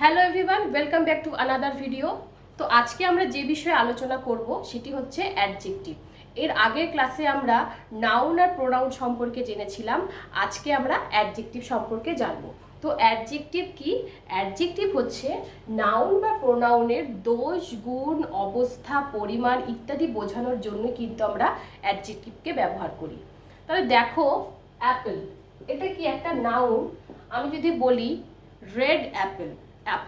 Hello everyone, welcome back to another video. তো আজকে আমরা যে বিষয়ে আলোচনা করব সেটি হচ্ছে অ্যাডজেক্টিভ। এর আগের ক্লাসে আমরা নাউন আর প্রোনাউন সম্পর্কে জেনেছিলাম। আজকে আমরা অ্যাডজেক্টিভ সম্পর্কে জানব। তো অ্যাডজেক্টিভ কি? অ্যাডজেক্টিভ হচ্ছে নাউন বা প্রোনাউনের দোষ, গুণ, অবস্থা, পরিমাণ ইত্যাদি বোঝানোর জন্য কিন্তু আমরা অ্যাডজেক্টিভকে ব্যবহার করি। তাহলে দেখো, অ্যাপেল, এটা কি একটা নাউন? আমি যদি বলি রেড অ্যাপেল,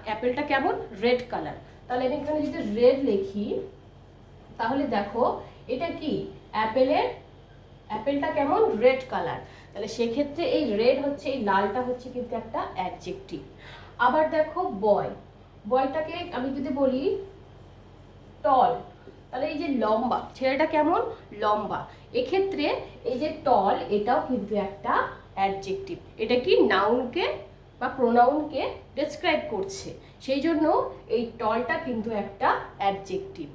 অ্যাপেলটা কেমন? Red colour. তাহলে আমি এখানে যদি রেড লিখি, তাহলে দেখো এটা কি অ্যাপেলটা কেমন? Red colour. তাহলে সেক্ষেত্রে এই রেড হচ্ছে, এই লালটা হচ্ছে কিন্তু একটা অ্যাডজেক্টিভ। আবার দেখো বয়টাকে আমি যদি বলি টল, তাহলে এই যে লম্বা, ছেলেটা কেমন? লম্বা। এক্ষেত্রে এই যে টল, এটাও কিন্তু একটা অ্যাডজেক্টিভ। এটা কি নাউনকে বা প্রোনাউনকে ডেসক্রাইব করছে, সেই জন্য এই টলটা কিন্তু একটা অ্যাডজেক্টিভ।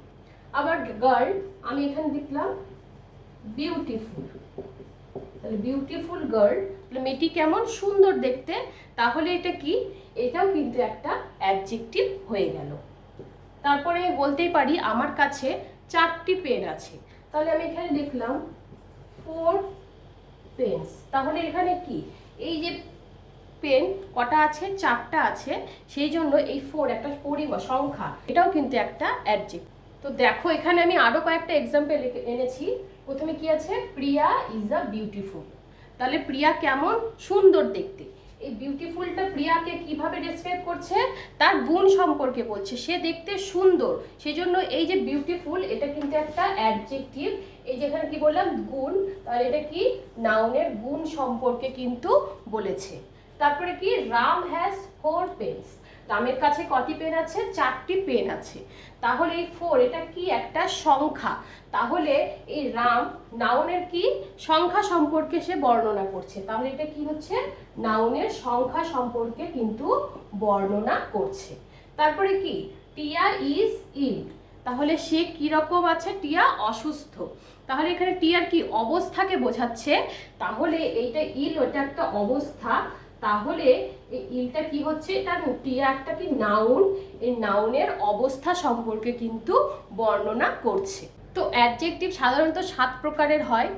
আবার গার্ল, আমি এখানে দেখলাম বিউটিফুল, তাহলে বিউটিফুল গার্ল, তাহলে মেয়েটি কেমন? সুন্দর দেখতে। তাহলে এটা কি? এটাও কিন্তু একটা অ্যাডজেক্টিভ হয়ে গেল। তারপরে আমি বলতেই পারি আমার কাছে 4টি পেন আছে, তাহলে আমি এখানে লিখলাম 4 পেন্স। তাহলে এখানে কি? এই যে পেন কটা আছে? 4টা আছে, সেই জন্য এই 4 একটা পরিমাণ, সংখ্যা, এটাও কিন্তু একটা অ্যাডজেক্টিভ। তো দেখো এখানে আমি আরো কয়েকটা এক্সাম্পল এনেছি। প্রথমে কি আছে? প্রিয়া ইজ আ বিউটিফুল। তাহলে প্রিয়া কেমন? সুন্দর দেখতে। এই বিউটিফুলটা প্রিয়াকে কিভাবে ডেসক্রাইব করছে? তার গুণ সম্পর্কে বলছে, সে দেখতে সুন্দর, সেই জন্য এই যে বিউটিফুল, এটা কিন্তু একটা অ্যাডজেক্টিভ। এই যেখানে কি বললাম? গুণ, তাহলে এটা কি? নাউনের গুণ সম্পর্কে কিন্তু বলেছে। তারপরে কি? Ram has 4 pens. রামের কাছে কটি পেন আছে? 4টি পেন আছে। তাহলে এই 4, এটা কি? একটা সংখ্যা। তাহলে এই রাম নাউনের কি? সংখ্যা সম্পর্কে সে বর্ণনা করছে। তাহলে এটা কি হচ্ছে? নাউনের সংখ্যা সম্পর্কে কিন্তু বর্ণনা করছে। তারপরে কি? টিয়া ইজ ইল। তাহলে সে কি রকম আছে? টিয়া অসুস্থ। তাহলে এখানে টিয়ার কি? অবস্থাকে বোঝাচ্ছে। তাহলে এইটা ইল, ওটা একটা অবস্থা। তাহলে এই ইলটা কি হচ্ছে? এটা টিয়া একটা কি? নাউন। এই নাউনের অবস্থা সম্পর্কে কিন্তু বর্ণনা করছে। তো অ্যাডজেক্টিভ সাধারণত 7 প্রকারের হয়।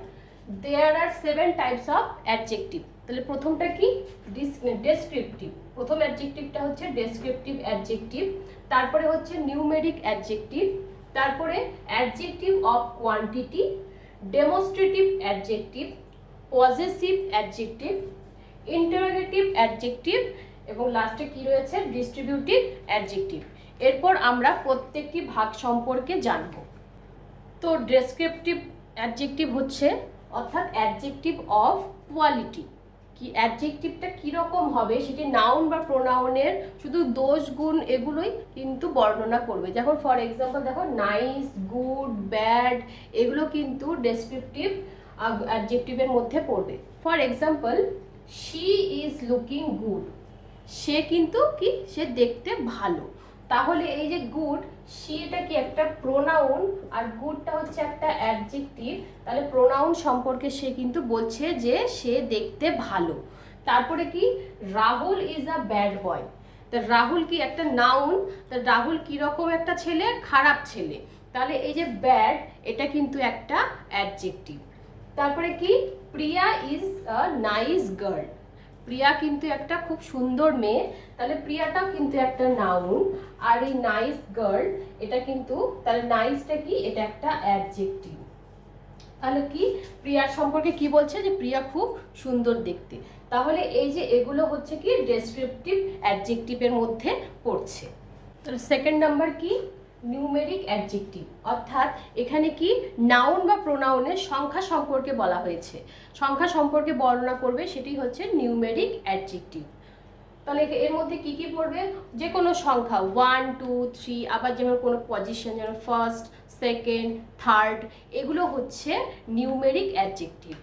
দেয়ার আর 7 টাইপস অফ অ্যাডজেক্টিভ। তাহলে প্রথমটা কি? ডেসক্রিপটিভ। প্রথম অ্যাডজেক্টিভটা হচ্ছে ডেসক্রিপটিভ অ্যাডজেক্টিভ। তারপরে হচ্ছে নিউমেরিক অ্যাডজেক্টিভ। তারপরে adjective of quantity, demonstrative adjective, possessive adjective, interrogative adjective এবং লাস্টে কি রয়েছে? Distributive adjective. এরপর আমরা প্রত্যেকটি ভাগ সম্পর্কে জানব। তো ডেসক্রিপটিভ অ্যাডজেক্টিভ হচ্ছে, অর্থাৎ অ্যাডজেক্টিভ অফ কোয়ালিটি। কি অ্যাডজেক্টিভটা কীরকম হবে সেটি নাউন বা প্রোনাউনের শুধু দোষ, গুণ এগুলোই কিন্তু বর্ণনা করবে। যেমন ফর এক্সাম্পল দেখো, নাইস, গুড, ব্যাড, এগুলো কিন্তু ডেসক্রিপটিভ অ্যাডজেক্টিভের মধ্যে পড়বে। For example, she is looking good, সে কিন্তু কি? সে দেখতে ভালো। তাহলে এই যে গুড, সেটা কি? একটা প্রোনাউন, আর গুডটা হচ্ছে একটা অ্যাডজেক্টিভ। তাহলে প্রোনাউন সম্পর্কে সে কিন্তু বলছে যে সে দেখতে ভালো। তারপরে কি? Rahul is a bad boy. তা রাহুল কি? একটা নাউন। তা রাহুল কিরকম একটা ছেলে? খারাপ ছেলে। তাহলে এই যে ব্যাড, এটা কিন্তু একটা অ্যাডজেক্টিভ। তারপরে কি? প্রিয়া ইজ আ নাইস গার্ল, প্রিয়া কিন্তু একটা খুব সুন্দর মেয়ে। তাহলে প্রিয়াটাও কিন্তু একটা নাউন, আর এই নাইস গার্ল, এটা কিন্তু, তাহলে নাইসটা কি? এটা একটা অ্যাডজেক্টিভ। তাহলে কি? প্রিয়ার সম্পর্কে কি বলছে? যে প্রিয়া খুব সুন্দর দেখতে। তাহলে এই যে এগুলো হচ্ছে কি? ডেসক্রিপটিভ অ্যাডজেক্টিভের মধ্যে পড়ছে। তাহলে সেকেন্ড নাম্বার কি? Numeric adjective. অর্থাৎ এখানে কি? নাউন বা প্রোনাউনের সংখ্যা সম্পর্কে বলা হয়েছে, সংখ্যা সম্পর্কে বর্ণনা করবে, সেটি হচ্ছে নিউমেরিক অ্যাডজেক্টিভ। তাহলে এর মধ্যে কি কি পড়বে? যে কোনো সংখ্যা 1, 2, 3, আবার যেমন কোনো পজিশন, যেমন ফার্স্ট, সেকেন্ড, থার্ড, এগুলো হচ্ছে numeric adjective.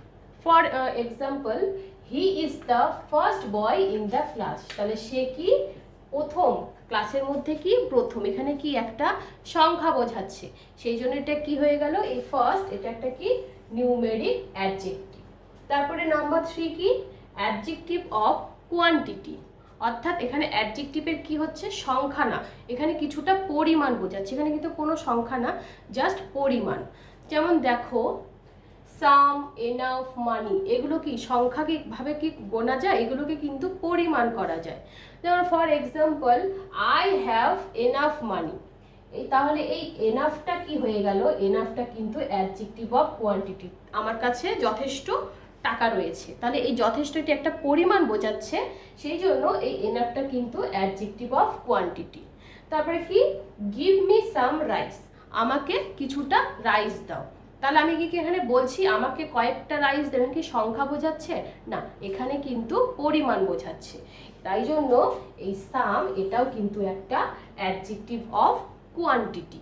For example, he is the first boy in the class. তাহলে সে কি? প্রথম, ক্লাসের মধ্যে কি? প্রথম। এখানে কি? একটা সংখ্যা বোঝাচ্ছে, সেই জন্য এটা কি হয়ে গেল? এই ফার্স্ট, এটা একটা কি? Numeric adjective. তারপরে নাম্বার 3 কি? Adjective of quantity. অর্থাৎ এখানে অ্যাডজেক্টিভের কি হচ্ছে, সংখ্যা না, এখানে কিছুটা পরিমাণ বোঝাচ্ছে। এখানে কিন্তু কোনো সংখ্যা না, জাস্ট পরিমাণ। যেমন দেখো সাম, এনাফ, মানি, এগুলো কি সংখ্যাভাবে কি গোনা যায়? এগুলোকে কিন্তু পরিমাণ করা যায়। যেমন for example I have enough money, তাহলে এই এনাফটা কি হয়ে গেল? এনাফটা কিন্তু অ্যাডজেক্টিভ অফ কোয়ান্টিটি, আমার কাছে যথেষ্ট টাকা রয়েছে। তাহলে এই যথেষ্টটি একটা পরিমাণ বোঝাচ্ছে, সেই জন্য এই এনাফটা কিন্তু অ্যাডজেক্টিভ অফ কোয়ান্টিটি। তারপরে কি, গিভ মি সাম রাইস, আমাকে কিছুটা রাইস দাও। তাহলে আমি কি এখানে বলছি আমাকে কয়েকটা রাইস দেবেন, কি সংখ্যা বোঝাচ্ছে? না, এখানে কিন্তু পরিমাণ বোঝাচ্ছে। তাই জন্য এই সাম এটাও কিন্তু একটা অ্যাডজেক্টিভ অফ কোয়ান্টিটি।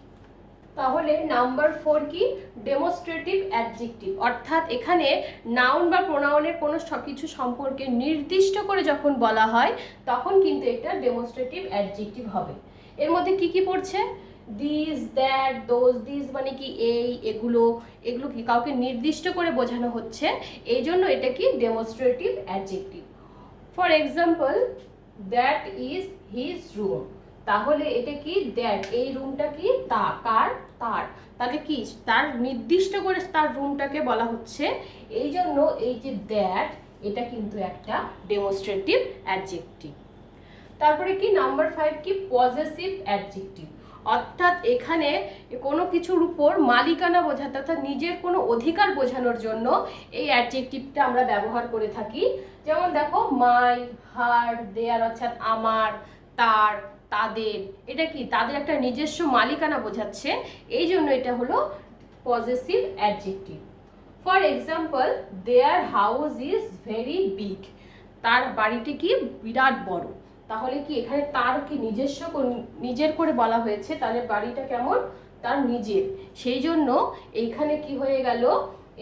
তাহলে নাম্বার 4 কি, ডেমনস্ট্রেটিভ অ্যাডজেক্টিভ, অর্থাৎ এখানে নাউন বা প্রোনাউনের কোনো কিছু সম্পর্কে নির্দিষ্ট করে যখন বলা হয় তখন কিন্তু এটা ডেমনস্ট্রেটিভ অ্যাডজেক্টিভ হবে। এর মধ্যে কি কি পড়ছে? This, that, those. দিস মানে কি এই, এগুলো, এগুলো কি কাউকে নির্দিষ্ট করে বোঝানো হচ্ছে, এই জন্য এটা কি demonstrative adjective. For example that is his room, তাহলে এটা কি, দ্যাট এই রুমটা কি কার, তার। তাহলে কি তার নির্দিষ্ট করে তার রুমটাকে বলা হচ্ছে, এই জন্য এই যে দ্যাট এটা কিন্তু একটা ডেমনস্ট্রেটিভ অ্যাডজেক্টিভ। তারপরে কি নাম্বার 5 কি, পজেসিভ অ্যাডজেক্টিভ, অর্থাৎ এখানে কোনো কিছুর উপর মালিকানা বোঝাতে, অর্থাৎ নিজের কোনো অধিকার বোঝানোর জন্য এই অ্যাডজেক্টিভটা আমরা ব্যবহার করে থাকি। যেমন দেখো মাই, হার, দেয়ার, অর্থাৎ আমার, তার, তাদের, এটা কি তাদের একটা নিজস্ব মালিকানা বোঝাচ্ছে, এই জন্য এটা হলো possessive adjective. For example their house is very big, তার বাড়িটি কি বিরাট বড়। তাহলে কি এখানে তার কি নিজস্ব নিজের করে বলা হয়েছে, তাহলে বাড়িটা কেমন, তার নিজের, সেই জন্য এইখানে কি হয়ে গেল,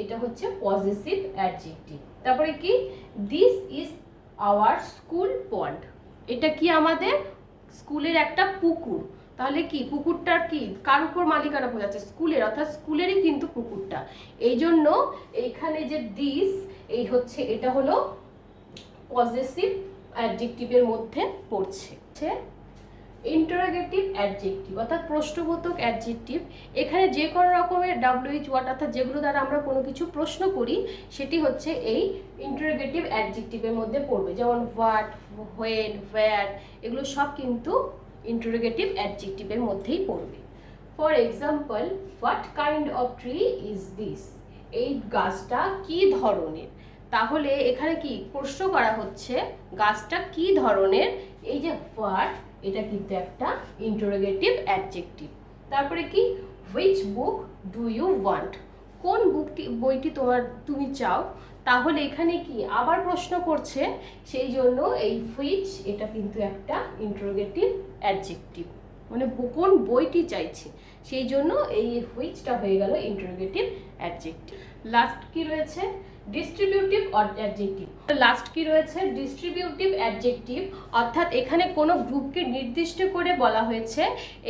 এটা হচ্ছে পজেসিভ অ্যাডজেক্টিভ। তারপরে কি, দিস ইজ আওয়ার স্কুল পন্ড, এটা কি আমাদের স্কুলের একটা পুকুর। তাহলে কি পুকুরটার কি কার উপর মালিকানা বোঝাচ্ছে, স্কুলের, অর্থাৎ স্কুলেরই কিন্তু পুকুরটা, এই জন্য এইখানে যে দিস এই হচ্ছে এটা হলো পজেসিভ অ্যাডজেক্টিভের মধ্যে পড়ছে। ইন্টারোগেটিভ অ্যাডজেক্টিভ অর্থাৎ প্রশ্নবোধক অ্যাডজেক্টিভ, এখানে যে কোনো রকমের WH ওয়ার্ড অর্থাৎ যেগুলো দ্বারা আমরা কোনো কিছু প্রশ্ন করি সেটি হচ্ছে এই ইন্টারোগেটিভ অ্যাডজেক্টিভের মধ্যে পড়বে। যেমন হোয়াট, হোয়েন, হোয়ার, এগুলো সব কিন্তু ইন্টারোগেটিভ অ্যাডজেক্টিভের মধ্যেই পড়বে। For example what kind of tree is this, এই গাছটা কি ধরনের। তাহলে এখানে কি প্রশ্ন করা হচ্ছে গাছটা কি ধরনের, এই যে হোয়াট এটা কিন্তু একটা ইন্টারোগেটিভ অ্যাডজেক্টিভ। তারপরে কি, which book do you want, কোন বইটি তুমি চাও। তাহলে এখানে কি আবার প্রশ্ন করছে, সেই জন্য এই হুইচ এটা কিন্তু একটা ইন্টারোগেটিভ অ্যাডজেক্টিভ, মানে কোন বইটি চাইছে, সেই জন্য এই হুইচটা হয়ে গেল ইন্টারোগেটিভ অ্যাডজেক্টিভ। লাস্ট কি রয়েছে, ডিস্ট্রিবিউটিভ অ্যাডজেক্টিভ। লাস্ট কি রয়েছে, ডিস্ট্রিবিউটিভ অ্যাডজেক্টিভ, অর্থাৎ এখানে কোনো গ্রুপকে নির্দিষ্ট করে বলা হয়েছে,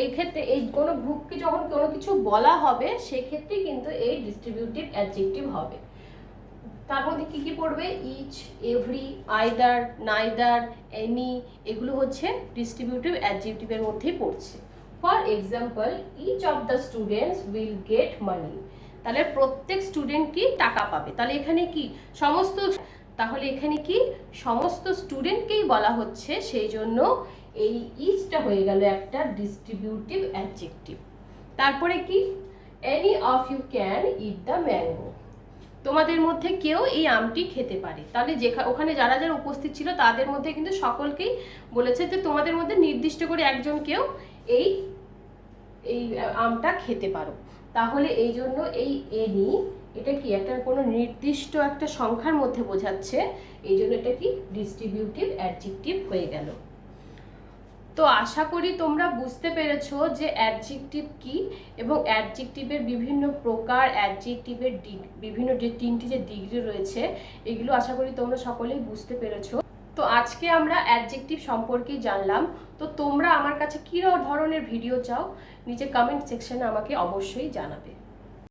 এই ক্ষেত্রে এই কোনো গ্রুপকে যখন কোনো কিছু বলা হবে সেক্ষেত্রে কিন্তু এই ডিস্ট্রিবিউটিভ অ্যাডজেক্টিভ হবে। তার মধ্যে কি কি পড়বে, each, every, either, neither, any, এগুলো হচ্ছে ডিস্ট্রিবিউটিভ অ্যাডজেক্টিভের মধ্যেই পড়ছে। For example each of the students will get money, তাহলে প্রত্যেক স্টুডেন্ট কি টাকা পাবে, তাহলে এখানে কি সমস্ত, তাহলে এখানে কি সমস্ত স্টুডেন্টকেই বলা হচ্ছে, সেই জন্য এই ইচটা হয়ে গেল একটা ডিস্ট্রিবিউটিভ অ্যাডজেক্টিভ। তারপরে কি, any of you can eat the mango, তোমাদের মধ্যে কেউ এই আমটি খেতে পারে। তাহলে ওখানে যারা যারা উপস্থিত ছিল তাদের মধ্যে কিন্তু সকলকেই বলেছে যে তোমাদের মধ্যে নির্দিষ্ট করে একজন কেউ এই আমটা খেতে পারো। তাহলে এই জন্য এই এনি এটা কি একটা কোনো নির্দিষ্ট একটা সংখ্যার মধ্যে বোঝাচ্ছে, এই জন্য এটা কি ডিস্ট্রিবিউটিভ অ্যাডজেক্টিভ হয়ে গেল। তো আশা করি তোমরা বুঝতে পেরেছো যে অ্যাডজেক্টিভ কি এবং অ্যাডজেক্টিভের বিভিন্ন প্রকার, অ্যাডজেক্টিভের বিভিন্ন যে 3টি যে ডিগ্রি রয়েছে এগুলো আশা করি তোমরা সকলেই বুঝতে পেরেছো। তো আজকে আমরা অ্যাডজেক্টিভ সম্পর্কেই জানলাম। তো তোমরা আমার কাছে কী ধরনের ভিডিও চাও নিচে কমেন্ট সেকশনে আমাকে অবশ্যই জানাবে।